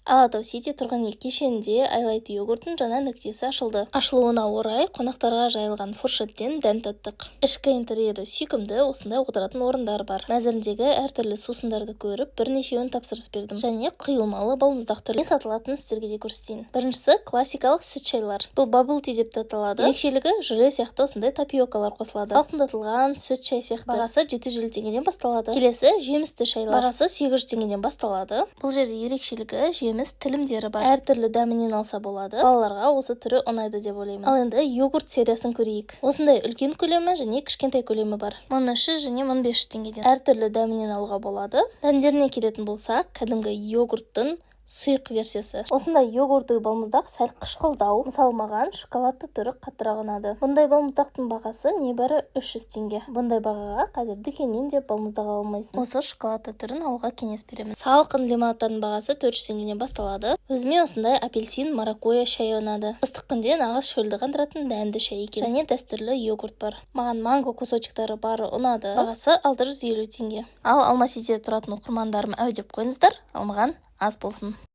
Алатау Сити тұрғын үй кешенінде Айлайт йогурттың жаңа нүктесі ашылды. Ашылуына орай қонақтарға жайылған фуршеттен дәм таттық. Ішкі интерьері сүйкімді, осындай отыратын орындар бар. Мәзіріндегі әртүрлі сусындарды көріп, бірнешеуін тапсырыс бердім. Және құйылмалы балмұздақ түрінде сатылатын сіздерге де көрсетейін. Біріншісі классикалық сүт шайлар. Бұл бабл-ти деп аталады. Ерекшелігі жүре сияқты осындай тапиокалар қосылады. Салқындатылған сүт шай сияқты. Бағасы 750 теңгеден басталады. Келесі жемісті шайлар. Бағасы 800 теңгеден басталады. Бұл жерде ерекшелігі жеміс тілімдері бар. Әртүрлі дәмінен алса болады. Балаларға осы түрі ұнайды деп ойлаймын. Ал енді йогурт сериясын көрейік. Осындай үлкен көлемі және кішкентай көлемі бар. 1300 және 1500 теңгеден. Әртүрлі дәмінен алуға болады. Дәмдеріне келетін болсақ, кәдімгі йогурттың сұйық версиясы. Осындай йогуртты балмұздақ сәл қышқылдау. Мысалы маған шоколадты түрі қаттырақ ұнады. Бұндай балмұздақтың бағасы небәрі 300 теңге. Бұндай бағаға қазір дүкеннен де балмұздақ ала алмайсың. Осы шоколадты түрін алуға кеңес беремін. Салқын лимонадтардың бағасы 400 теңгеден басталады. Өзіме осындай апельсин, маракуйя шайы ұнады. Ыстық күнде нағыз шөлді қандыратын дәмді шай екен. Және дәстүрлі йогурт бар. Маған манго кусочектары бары ұнады. Бағасы 650 теңге. Ал Алма-Ситиде тұратын оқырмандарым әу деп қойыңыздар, ал маған аз болсын.